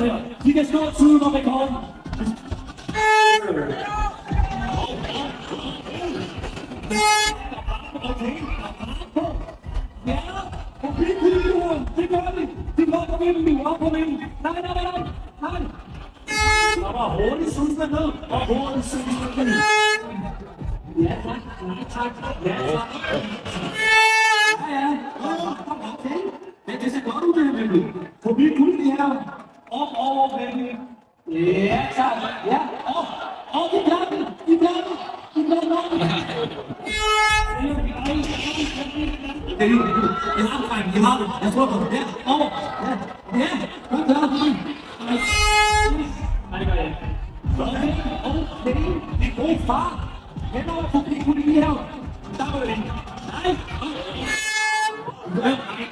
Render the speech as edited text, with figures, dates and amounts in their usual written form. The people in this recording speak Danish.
her. De kan slå tiden om rekorden. Okay. Ja, og vi kunne det gør vi. De går på vinden nu, op på vinden. Nej. Der var hurtigt sundsende ned, og hurtigt sundsende ned. Ja, tak. Ja. Okay. Det ser godt ud, det her, baby. Forbi kun det her. Op over, baby. Ja, tak. Ja, op i pladen. Jeg har det. Jeg tror på det. Ja, over. Ja, godt klar. Nej, det gør jeg ikke. Okay. Det er god far. Henover forbi kun det her. Der var det ikke. Nej.